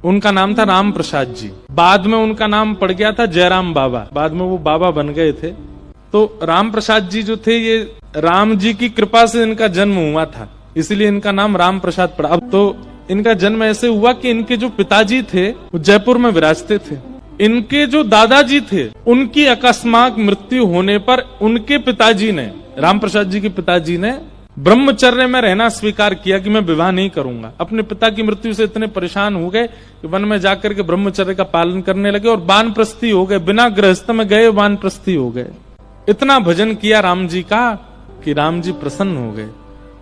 उनका नाम था राम प्रसाद जी। बाद में उनका नाम पड़ गया था जयराम बाबा, बाद में वो बाबा बन गए थे। तो राम प्रसाद जी जो थे, ये राम जी की कृपा से इनका जन्म हुआ था, इसलिए इनका नाम राम प्रसाद पड़ा। अब तो इनका जन्म ऐसे हुआ कि इनके जो पिताजी थे वो जयपुर में विराजते थे। इनके जो दादाजी थे उनकी अकस्मात मृत्यु होने पर उनके पिताजी ने, राम प्रसाद जी के पिताजी ने ब्रह्मचर्य में रहना स्वीकार किया कि मैं विवाह नहीं करूंगा। अपने पिता की मृत्यु से इतने परेशान हो गए कि वन में जाकर के ब्रह्मचर्य का पालन करने लगे और वानप्रस्थी हो गए, बिना गृहस्थ में गए वानप्रस्थी हो गए। इतना भजन किया राम जी का कि राम जी प्रसन्न हो गए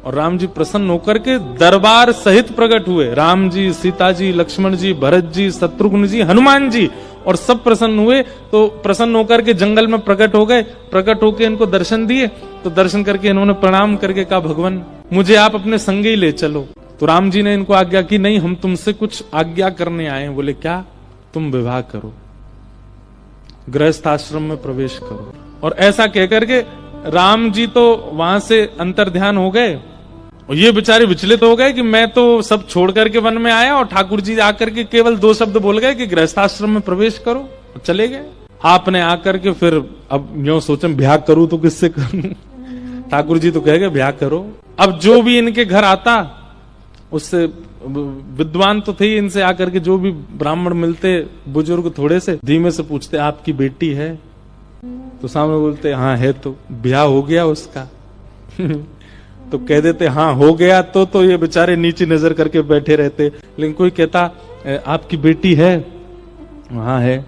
और राम जी प्रसन्न होकर के दरबार सहित प्रकट हुए। राम जी, सीता जी, लक्ष्मण जी, भरत जी, शत्रुघ्न जी, हनुमान जी, और सब प्रसन्न हुए। तो प्रसन्न होकर के जंगल में प्रकट हो गए। प्रकट होकर इनको दर्शन दिए, तो दर्शन करके इन्होंने प्रणाम करके कहा, भगवान मुझे आप अपने संग ही ले चलो। तो राम जी ने इनको आज्ञा की, नहीं हम तुमसे कुछ आज्ञा करने आए हैं। बोले क्या? तुम विवाह करो, गृहस्थ आश्रम में प्रवेश करो। और ऐसा कहकर के राम जी तो वहां से अंतर्ध्यान हो गए और ये बेचारे विचलित हो गए कि मैं तो सब छोड़ करके वन में आया और ठाकुर जी आकर के केवल 2 शब्द बोल गए कि गृहस्थाश्रम में प्रवेश करो, और चले गए। आपने आकर के फिर अब यूं सोचें ब्याह करूं तो किससे करूं? ठाकुर जी तो कह गए ब्याह करो। अब जो भी इनके घर आता, उससे विद्वान तो थे, इनसे आकर के जो भी ब्राह्मण मिलते, बुजुर्ग थोड़े से धीमे से पूछते, आपकी बेटी है? तो सामने बोलते हाँ है। तो ब्याह हो गया उसका? तो कह देते हाँ हो गया। तो ये बेचारे नीचे नजर करके बैठे रहते। लेकिन कोई कहता आपकी बेटी है? हाँ है।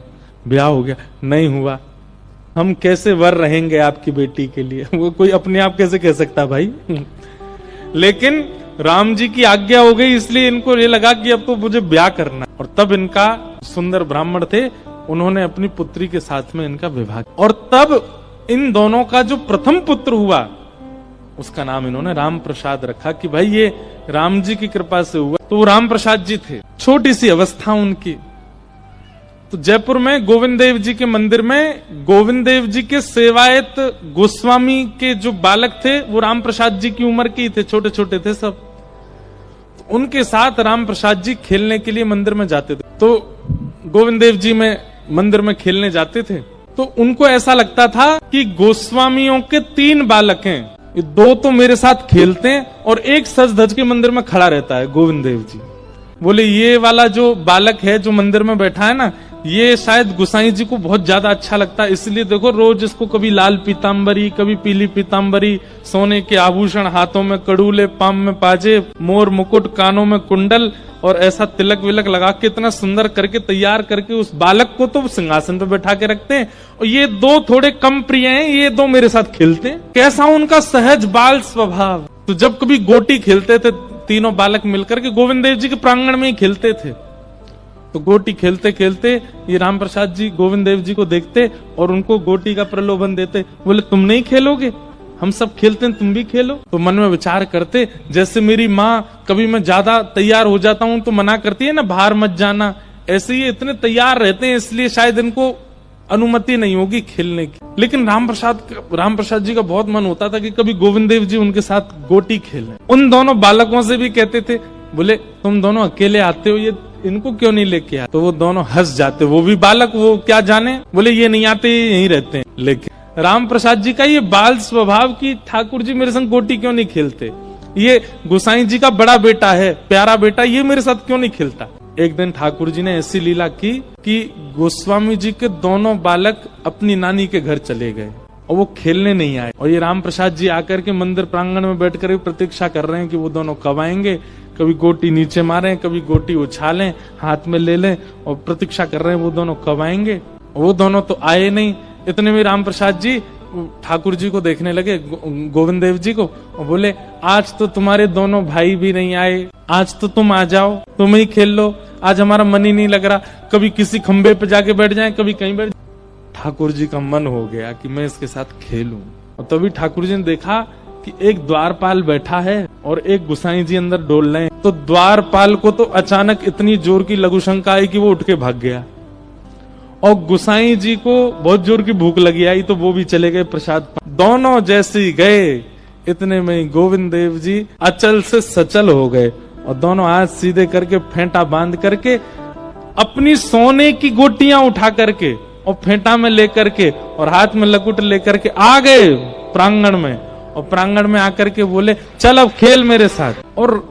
ब्याह हो गया? नहीं हुआ। हम कैसे वर रहेंगे आपकी बेटी के लिए? वो कोई अपने आप कैसे कह सकता भाई? लेकिन राम जी की आज्ञा हो गई, इसलिए इनको ये लगा कि अब तो मुझे ब्याह करना। और तब इनका सुंदर ब्राह्मण थे, उन्होंने अपनी पुत्री के साथ में इनका विवाह। और तब इन दोनों का जो प्रथम पुत्र हुआ उसका नाम इन्होंने राम प्रसाद रखा कि भाई ये राम जी की कृपा से हुआ। तो वो राम प्रसाद जी थे। छोटी सी अवस्था उनकी। तो जयपुर में गोविंद देव जी के मंदिर में गोविंद देव जी के सेवायत गोस्वामी के जो बालक थे वो राम प्रसाद जी की उम्र के ही थे, छोटे छोटे थे सब। तो उनके साथ राम प्रसाद जी खेलने के लिए मंदिर में जाते थे। तो गोविंद देव जी में मंदिर में खेलने जाते थे तो उनको ऐसा लगता था कि गोस्वामियों के 3 बालक हैं, ये 2 तो मेरे साथ खेलते हैं और एक सज धज के मंदिर में खड़ा रहता है गोविंद देव जी। बोले ये वाला जो बालक है जो मंदिर में बैठा है ना, ये शायद गोसाई जी को बहुत ज्यादा अच्छा लगता है, इसलिए देखो रोज इसको कभी लाल पीताम्बरी, कभी पीली पीताम्बरी, सोने के आभूषण, हाथों में कड़ूले, पाम में पाजे, मोर मुकुट, कानों में कुंडल और ऐसा तिलक विलक लगा के इतना सुंदर करके तैयार करके उस बालक को तो सिंहासन पे बैठा के रखते हैं। और ये 2 थोड़े कम प्रिय हैं, ये 2 मेरे साथ खेलते हैं। कैसा उनका सहज बाल स्वभाव। तो जब कभी गोटी खेलते थे तीनों बालक मिलकर के, गोविंद देव जी के प्रांगण में ही खेलते थे। तो गोटी खेलते खेलते ये राम प्रसाद जी गोविंद देव जी को देखते और उनको गोटी का प्रलोभन देते। बोले तुम नहीं खेलोगे? हम सब खेलते हैं, तुम भी खेलो। तो मन में विचार करते, जैसे मेरी माँ कभी मैं ज्यादा तैयार हो जाता हूं तो मना करती है ना, बाहर मत जाना, ऐसे ही इतने तैयार रहते हैं, इसलिए शायद इनको अनुमति नहीं होगी खेलने की। लेकिन राम प्रसाद जी का बहुत मन होता था कि कभी गोविंद देव जी उनके साथ गोटी खेलें। उन दोनों बालकों से भी कहते थे, बोले तुम दोनों अकेले आते हो, ये इनको क्यों नहीं लेके आते? तो वो दोनों हंस जाते। वो भी बालक, वो क्या जाने, बोले ये नहीं आते, यहीं रहते हैं। लेकिन राम प्रसाद जी का ये बाल स्वभाव की ठाकुर जी मेरे संग गोटी क्यों नहीं खेलते, ये गोसाई जी का बड़ा बेटा है, प्यारा बेटा, ये मेरे साथ क्यों नहीं खेलता। एक दिन ठाकुर जी ने ऐसी लीला की कि गोस्वामी जी के दोनों बालक अपनी नानी के घर चले गए और वो खेलने नहीं आए। और ये राम प्रसाद जी आकर के मंदिर प्रांगण में बैठकर प्रतीक्षा कर रहे हैं कि वो दोनों कब आएंगे। कभी गोटी नीचे मारें, कभी गोटी उछालें, हाथ में ले लें, और प्रतीक्षा कर रहे हैं वो दोनों कब आएंगे। वो दोनों तो आए नहीं। इतने में राम प्रसाद जी ठाकुर जी को देखने लगे, गोविंद देव जी को, और बोले आज तो तुम्हारे दोनों भाई भी नहीं आए, आज तो तुम आ जाओ, तुम ही खेल लो, आज हमारा मन ही नहीं लग रहा, कभी किसी खंबे पे जाके बैठ जाएं, कभी कहीं बैठ। ठाकुर जी का मन हो गया कि मैं इसके साथ खेलूं। और तभी ठाकुर जी ने देखा कि एक द्वारपाल बैठा है और एक गोसाई जी अंदर डोल रहे हैं। तो द्वारपाल को तो अचानक इतनी जोर की लघु शंका आई कि वो उठ के भाग गया, और गोसाई जी को बहुत जोर की भूख लगी आई तो वो भी चले गए प्रसाद। दोनों जैसे ही गए इतने में गोविंद देव जी अचल से सचल हो गए और दोनों हाथ सीधे करके फेंटा बांध करके अपनी सोने की गोटियां उठा करके और फेंटा में लेकर के और हाथ में लकुट लेकर के आ गए प्रांगण में, और प्रांगण में आकर के बोले चल अब खेल मेरे साथ। और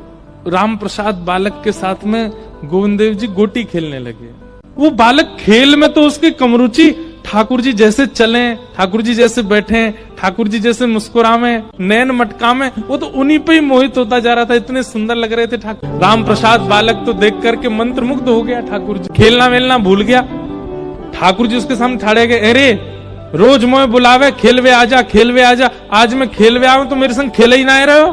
राम प्रसाद बालक के साथ में गोविंद देव जी गोटी खेलने लगे। वो बालक खेल में तो उसकी कमरुचि, ठाकुर जी जैसे चले, ठाकुर जी जैसे बैठे, ठाकुर जी जैसे मुस्कुरावे, नैन मटकावे, वो तो उन्हीं पे ही मोहित होता जा रहा था। इतने सुंदर लग रहे थे ठाकुर। राम प्रसाद बालक तो देख करके मंत्रमुग्ध हो गया ठाकुर जी, खेलना वेलना भूल गया। ठाकुर जी उसके सामने खड़े गए, अरे रोज मोए बुलावे खेलवे आजा, खेलवे आजा, आज मैं खेलवे आऊं तो मेरे संग खेले ही ना रहे हो,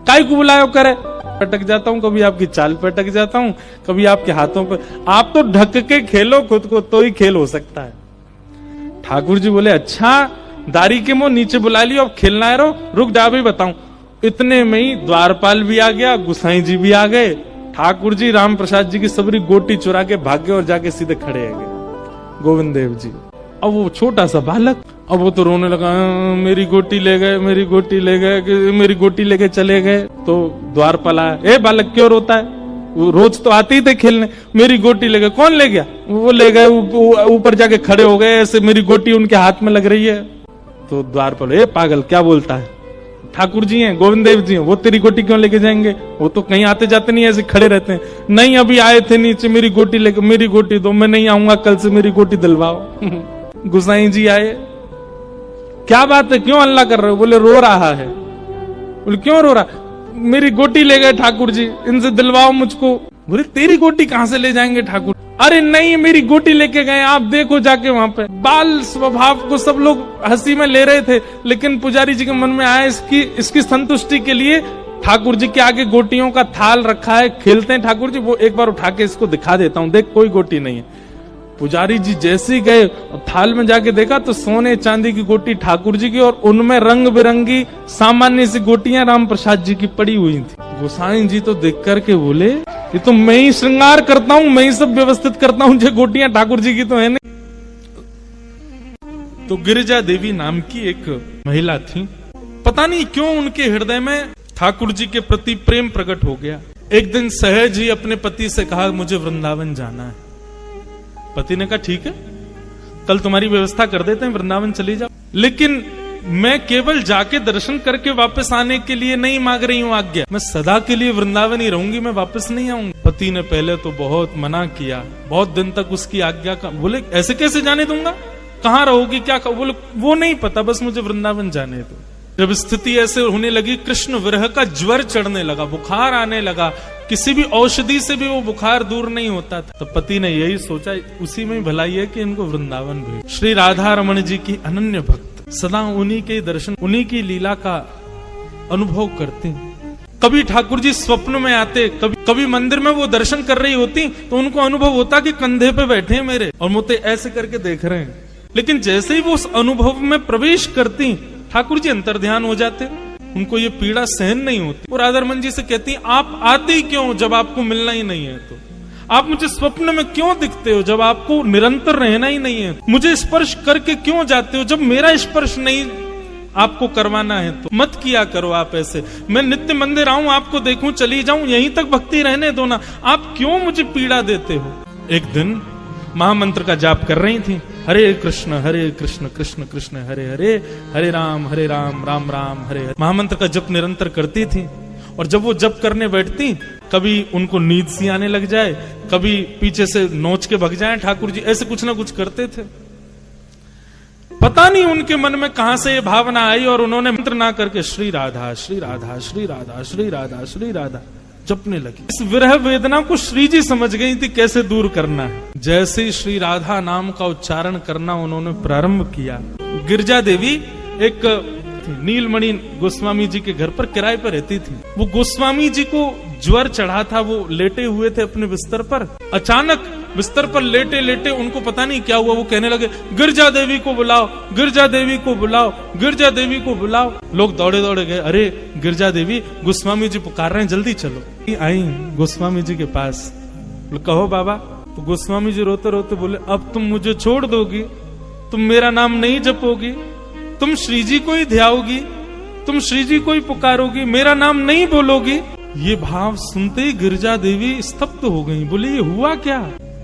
काई को बुलायो करे। पटक जाता हूं, कभी आपकी चाल पे अटक जाता हूं, कभी आपके हाथों पे। आप तो ढक के खेलो खुद को, तो ही खेल हो सकता है। ठाकुर जी बोले अच्छा दारी के मुंह नीचे बुला लियो, अब खेलना है रो, रुक जा भी बताऊं। इतने में ही द्वारपाल भी आ गया, गुसाई जी भी आ गए। ठाकुर जी राम प्रसाद जी की सबरी गोटी चुरा के भागे और जाके सीधे खड़े है गए गोविंद देव जी। अब वो छोटा सा बालक, अब वो तो रोने लगा, मेरी गोटी ले गए, मेरी गोटी ले गए, मेरी गोटी लेके चले गए। तो द्वारपाल आया, ए बालक क्यों रोता है, वो रोज तो आते ही थे खेलने, मेरी गोटी ले गए। कौन ले गया? वो ले गए, ऊपर जाके खड़े हो गए, ऐसे मेरी गोटी उनके हाथ में लग रही है। तो द्वारपाल, ए पागल क्या बोलता है, ठाकुर जी हैं, गोविंद देव जी हैं, वो तेरी गोटी क्यों लेके जाएंगे, वो तो कहीं आते जाते नहीं, ऐसे खड़े रहते हैं। नहीं अभी आए थे नीचे, मेरी गोटी लेके, मेरी गोटी दो, मैं नहीं आऊंगा कल से, मेरी गोटी दिलवाओ। गुसाई जी आए, क्या बात है, क्यों हल्ला कर रहे हो? बोले रो रहा है। बोले क्यों रो रहा? मेरी गोटी ले गए ठाकुर जी, इनसे दिलवाओ मुझको। बोले तेरी गोटी कहां से ले जाएंगे ठाकुर? अरे नहीं मेरी गोटी लेके गए, आप देखो जाके वहां पे। बाल स्वभाव को सब लोग हंसी में ले रहे थे, लेकिन पुजारी जी के मन में आया इसकी संतुष्टि के लिए ठाकुर जी के आगे गोटियों का थाल रखा है, खेलते हैं ठाकुर जी, वो एक बार उठा के इसको दिखा देता हूं, देख कोई गोटी नहीं है। पुजारी जी जैसे ही गए और थाल में जाके देखा तो सोने चांदी की गोटी ठाकुर जी की, और उनमें रंग बिरंगी सामान्य सी गोटियां राम प्रसाद जी की पड़ी हुई थी। गोसाई जी तो देख करके बोले ये तो मैं ही श्रृंगार करता हूं, मैं ही सब व्यवस्थित करता हूं, जो गोटियां ठाकुर जी की तो है नहीं। तो गिरिजा देवी नाम की एक महिला थी, पता नहीं क्यों उनके हृदय में ठाकुर जी के प्रति प्रेम प्रकट हो गया। एक दिन सहज ही अपने पति से कहा मुझे वृंदावन जाना है। पति ने कहा ठीक है, कल तुम्हारी व्यवस्था कर देते हैं, वृंदावन चली जाओ, लेकिन मैं केवल जाके दर्शन करके वापस आने के लिए नहीं मांग रही हूं आज्ञा, मैं सदा के लिए वृंदावन ही रहूंगी, मैं वापस नहीं आऊंगी। पति ने पहले तो बहुत मना किया, बहुत दिन तक उसकी आज्ञा का, बोले ऐसे कैसे जाने दूंगा, कहाँ रहोगी, क्या बोले वो नहीं पता, बस मुझे वृंदावन जाने दो। जब स्थिति ऐसे होने लगी, कृष्ण विरह का ज्वर चढ़ने लगा, बुखार आने लगा, किसी भी औषधि से भी वो बुखार दूर नहीं होता था। तो पति ने यही सोचा उसी में भलाई है कि इनको वृंदावन भेज। श्री राधा रमण जी की अनन्य भक्त, सदा उन्हीं के दर्शन, उन्हीं की लीला का अनुभव करते। कभी ठाकुर जी स्वप्न में आते, कभी मंदिर में वो दर्शन कर रही होती तो उनको अनुभव होता कि कंधे पे बैठे हैं मेरे और मुझे ऐसे करके देख रहे हैं। लेकिन जैसे ही वो उस अनुभव में प्रवेश करती, ठाकुर जी अंतर्ध्यान हो जाते, उनको ये पीड़ा सहन नहीं होती। और राधा रमन जी से कहती आप आते ही क्यों जब आपको मिलना ही नहीं है, तो आप मुझे स्वप्न में क्यों दिखते हो जब आपको निरंतर रहना ही नहीं है, मुझे स्पर्श करके क्यों जाते हो जब मेरा स्पर्श नहीं आपको करवाना है, तो मत किया करो आप ऐसे। मैं नित्य मंदिर आऊं, आपको देखूं, चली जाऊं, यहीं तक भक्ति रहने दो ना, आप क्यों मुझे पीड़ा देते हो। एक दिन महामंत्र का जाप कर रही थी, हरे कृष्ण कृष्ण कृष्ण हरे हरे, हरे राम राम राम हरे हरे। महामंत्र का जप निरंतर करती थी, और जब वो जप करने बैठती, कभी उनको नींद सी आने लग जाए, कभी पीछे से नोच के भग जाए ठाकुर जी, ऐसे कुछ ना कुछ करते थे। पता नहीं उनके मन में कहां से ये भावना आई, और उन्होंने मंत्र ना करके श्री राधा श्री राधा श्री राधा श्री राधा श्री राधा जपने लगी। इस विरह वेदना को श्री जी समझ गई थी कैसे दूर करना है। जैसे ही श्री राधा नाम का उच्चारण करना उन्होंने प्रारंभ किया, गिरिजा देवी एक नीलमणि गोस्वामी जी के घर पर किराए पर रहती थी। वो गोस्वामी जी को ज्वर चढ़ा था, वो लेटे हुए थे अपने बिस्तर पर। अचानक बिस्तर पर लेटे लेटे उनको पता नहीं क्या हुआ, वो कहने लगे गिरिजा देवी को बुलाओ, गिरिजा देवी को बुलाओ, गिरिजा देवी को बुलाओ। लोग दौड़े दौड़े गए, अरे गिरिजा देवी गोस्वामी जी पुकार रहे हैं, जल्दी चलो। आई गोस्वामी जी के पास, कहो बाबा। तो गोस्वामी जी रोते रोते बोले अब तुम मुझे छोड़ दोगी, तुम मेरा नाम नहीं जपोगी, तुम श्री जी को ही ध्याओगी, तुम श्री जी को ही पुकारोगी, मेरा नाम नहीं बोलोगी। ये भाव सुनते ही गिरिजा देवी स्तब्ध हो गई, बोली ये हुआ क्या।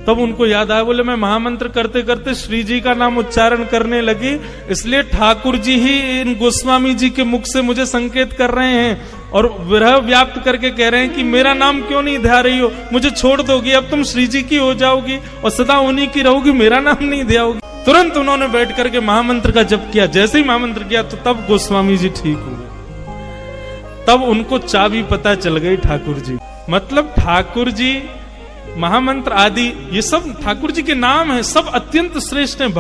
तब उनको याद आया, बोले मैं महामंत्र करते करते श्री जी का नाम उच्चारण करने लगी, इसलिए ठाकुर जी ही इन गोस्वामी जी के मुख से मुझे संकेत कर रहे हैं और विरह व्याप्त करके कह रहे हैं कि मेरा नाम क्यों नहीं ध्या रही हो, मुझे छोड़ दोगी, अब तुम श्री जी की हो जाओगी और सदा उन्हीं की रहोगी, मेरा नाम नहीं ध्याओगी। तुरंत उन्होंने बैठ करके महामंत्र का जप किया। जैसे ही महामंत्र किया तो तब गोस्वामी जी ठीक हुए। तब उनको चाबी पता चल गई ठाकुर जी। मतलब ठाकुर जी महामंत्र आदि ये सब ठाकुर जी के नाम है, सब अत्यंत श्रेष्ठ हैं।